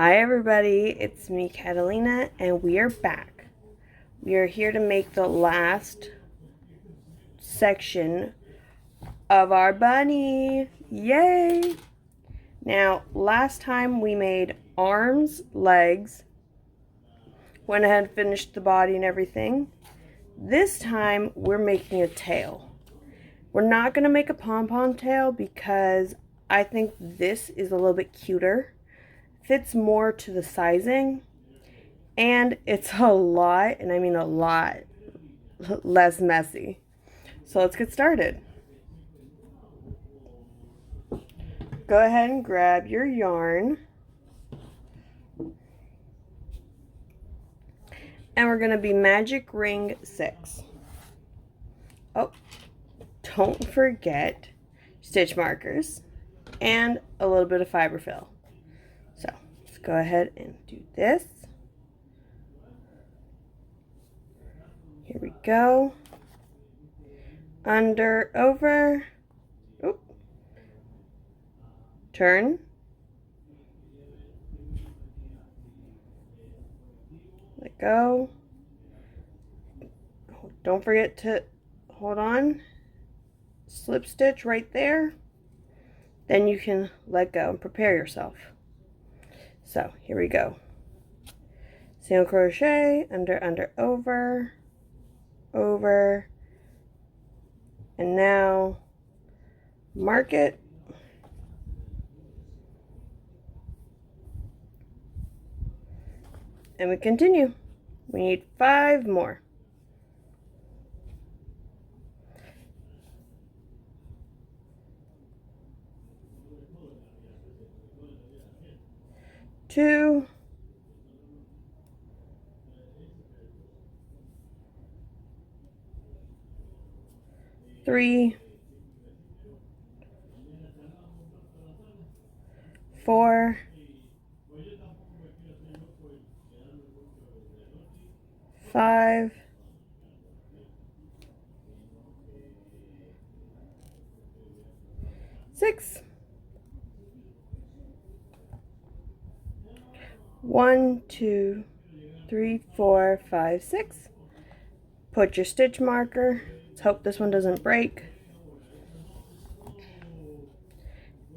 Hi everybody, it's me Catalina and we are back. We are here to make the last section of our bunny. Yay! Now, last time we made arms, legs, went ahead and finished the body and everything. This time we're making a tail. We're not going to make a pom-pom tail because I think this is a little bit cuter. Fits more to the sizing, and it's a lot, and I mean a lot, less messy. So let's get started. Go ahead and grab your yarn, and we're going to be magic ring 6. Oh, don't forget stitch markers and a little bit of fiber fill. So let's go ahead and do this. Here we go. Under, over. Oop. Turn. Let go. Don't forget to hold on. Slip stitch right there. Then you can let go and prepare yourself. So here we go. Single crochet, under, under, over, over, and now mark it. And we continue. We need 5 more. Two, 3, 4, 5, 6. 1, 2, 3, 4, 5, 6. Put your stitch marker. Let's hope this one doesn't break.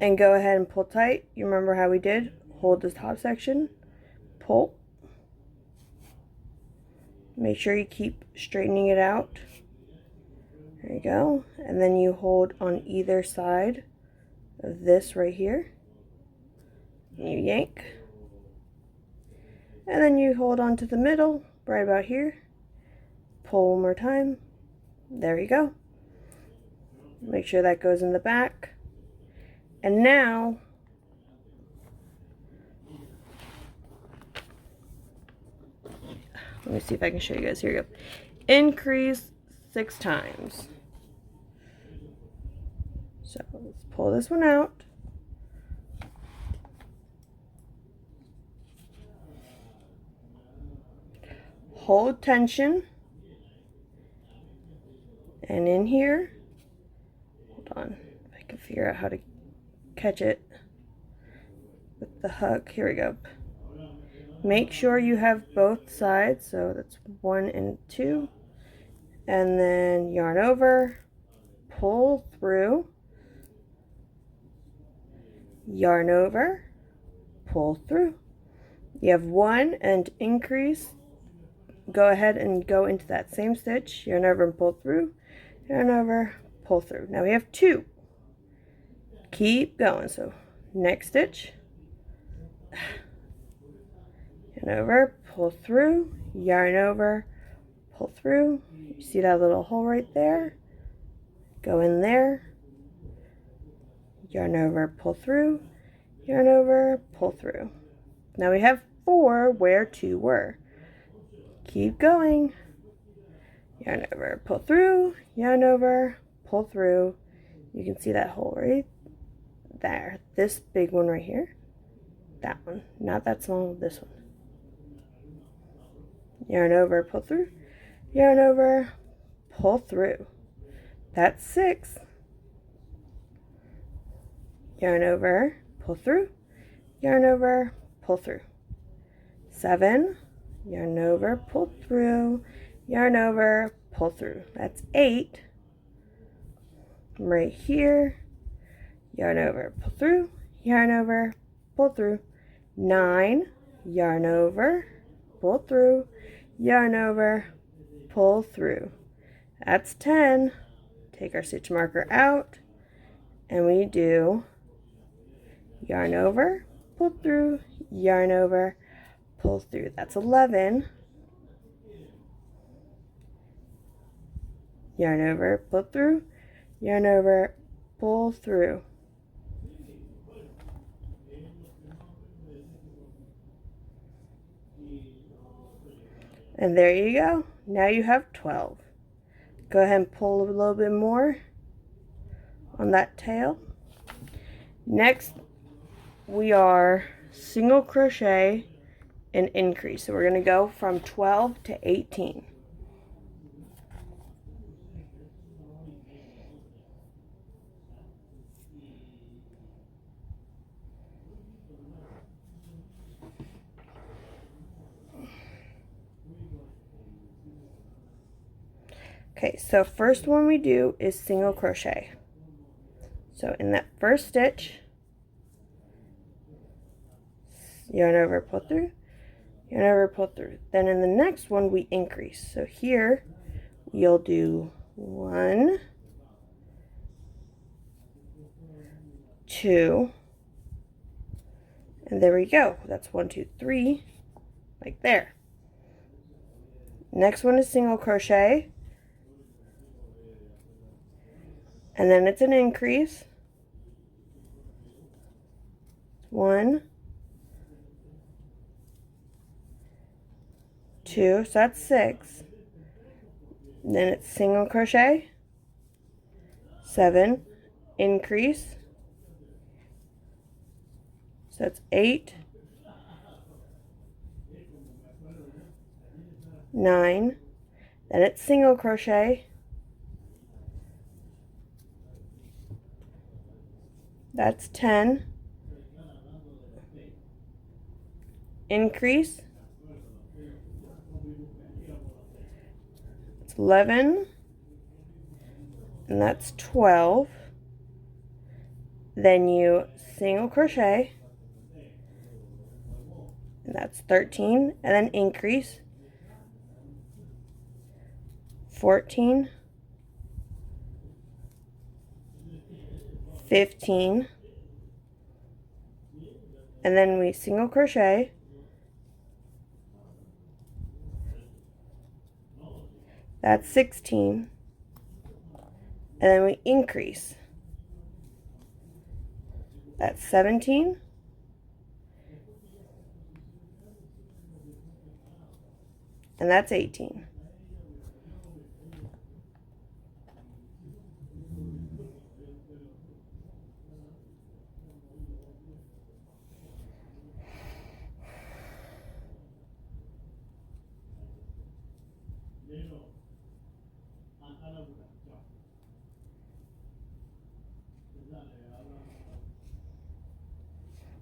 And go ahead and pull tight. You remember how we did? Hold this top section. Pull. Make sure you keep straightening it out. There you go. And then you hold on either side of this right here. And you yank. And then you hold on to the middle, right about here. Pull one more time. There you go. Make sure that goes in the back. And now, let me see if I can show you guys. Here you go. Increase 6 times. So let's pull this one out. Hold tension. And in here, hold on, if I can figure out how to catch it with the hook. Here we go. Make sure you have both sides, so that's 1 and 2. And then yarn over, pull through, yarn over, pull through. You have 1 and increase. Go ahead and go into that same stitch, yarn over and pull through, yarn over, pull through. Now we have 2. Keep going. So next stitch, yarn over, pull through, yarn over, pull through. You see that little hole right there? Go in there, yarn over, pull through, yarn over, pull through. Now we have 4 where 2 were. Keep going. Yarn over, pull through, yarn over, pull through. You can see that hole right there. This big one right here. That one. Not that small, this one. Yarn over, pull through, yarn over, pull through. That's 6. Yarn over, pull through, yarn over, pull through. 7, yarn over, pull through, yarn over, pull through. That's 8. Right here, yarn over, pull through, yarn over, pull through. 9, yarn over, pull through, yarn over, pull through. That's 10. Take our stitch marker out, and we do yarn over, pull through, yarn over, pull through. That's 11. Yarn over, pull through, yarn over, pull through. And there you go. Now you have 12. Go ahead and pull a little bit more on that tail. Next, we are single crochet and increase. So we're going to go from 12 to 18. Okay, so first one we do is single crochet. So in that first stitch, yarn over, pull through, yarn over, pull through. Then in the next one we increase. So here you'll do 1, 2, and there we go. That's 1, 2, 3, like there. Next one is single crochet, and then it's an increase. 1, 2, so that's 6. And then it's single crochet, 7, increase, so that's 8, 9, then it's single crochet, that's 10, increase, it's 11, and that's 12. Then you single crochet, and that's 13, and then increase, 14, 15, and then we single crochet, that's 16, and then we increase, that's 17, and that's 18.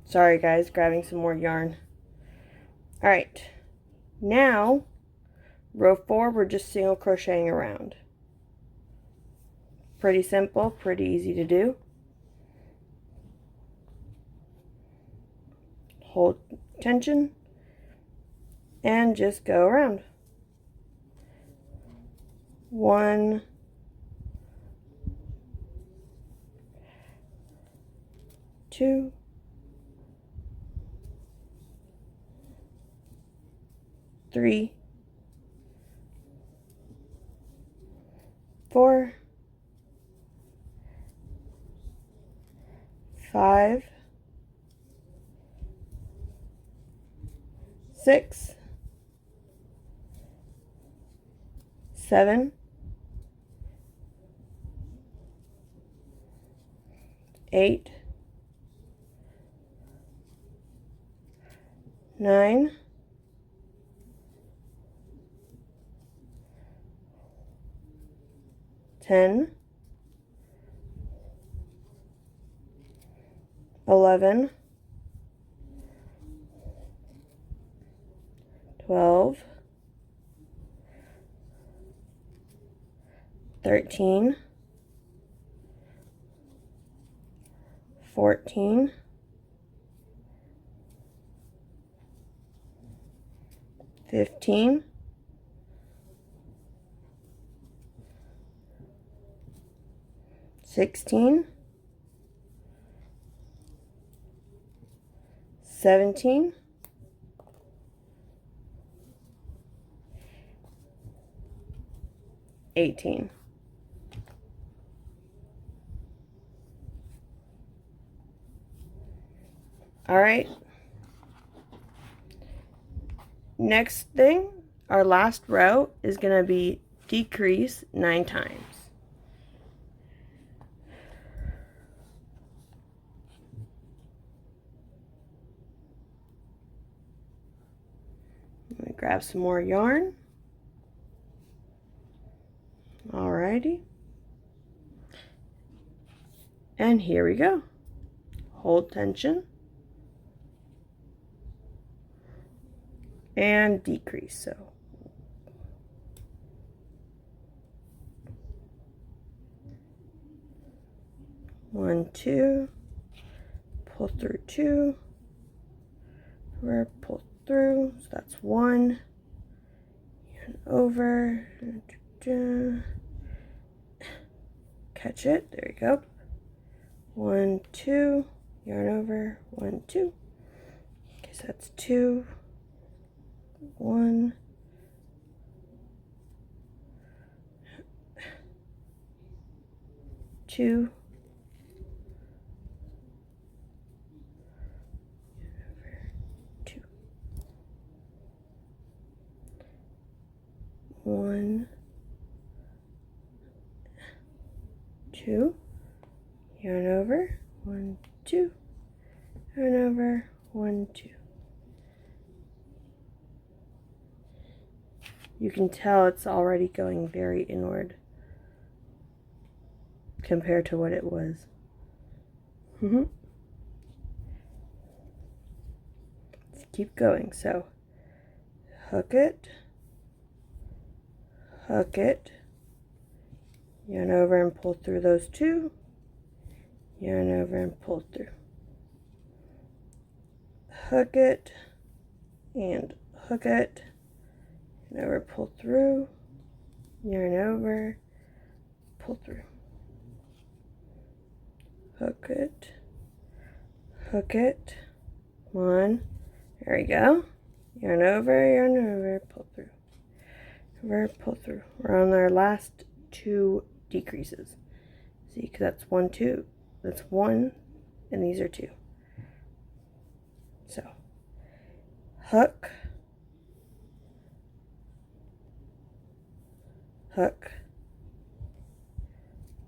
Sorry guys, grabbing some more yarn. Alright, now row 4 we're just single crocheting around. Pretty simple, pretty easy to do. Hold tension and just go around. 1, 2, 3, 4, 5, 6, 7, 8, 9, 10, 11, 12, 13, 14, 15, 16, 17, 18. All right. Next thing, our last row is going to be decrease 9 times. I'm going to grab some more yarn. Alrighty. And here we go. Hold tension. And decrease. So 1, 2, pull through 2, over, pull through, so that's 1, and over, catch it, there you go, 1, 2, yarn over, 1, 2, okay, so that's 2, 1, 2, 1, 2, yarn over, 1, 2, yarn over, 1, 2. You can tell it's already going very inward compared to what it was. Let's keep going. So hook it, yarn over and pull through those 2, yarn over and pull through, hook it and hook it, yarn over, pull through, yarn over, pull through, hook it, 1, there we go, yarn over, pull through, over, pull through. We're on our last 2 decreases. See, because that's 1, 2, that's 1, and these are 2. So hook,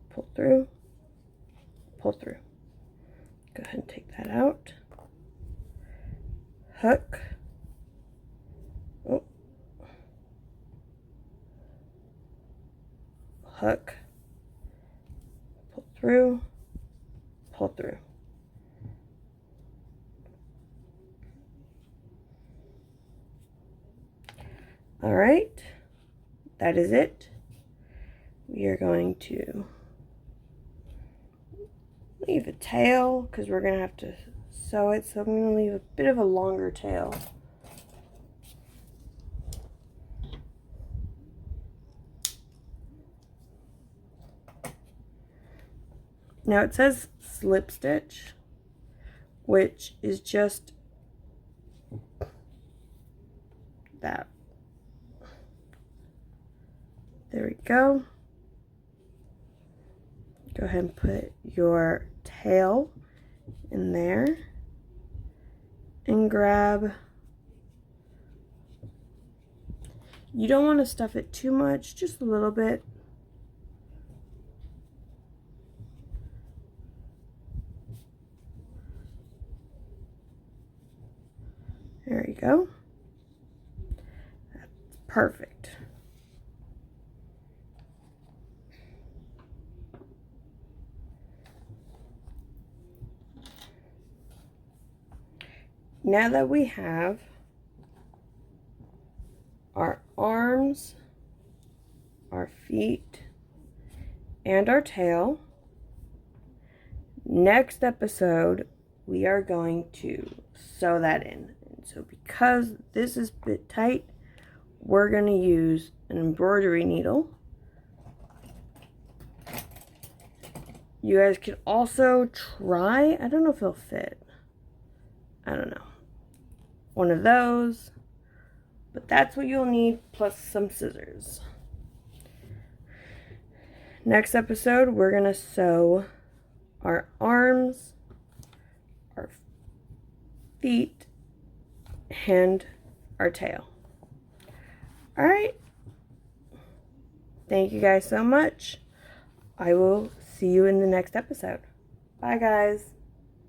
pull through, go ahead and take that out, hook, hook, pull through. All right, that is it. We are going to leave a tail because we're going to have to sew it, so I'm going to leave a bit of a longer tail. Now it says slip stitch, which is just that. There we go. Go ahead and put your tail in there and grab. You don't want to stuff it too much, just a little bit. There you go. That's perfect. Now that we have our arms, our feet, and our tail. Next episode, we are going to sew that in. And so because this is a bit tight, we're going to use an embroidery needle. You guys can also try, I don't know if it'll fit. I don't know. One of those. But that's what you'll need, plus some scissors. Next episode, we're going to sew our arms, our feet, and our tail. Alright. Thank you guys so much. I will see you in the next episode. Bye, guys.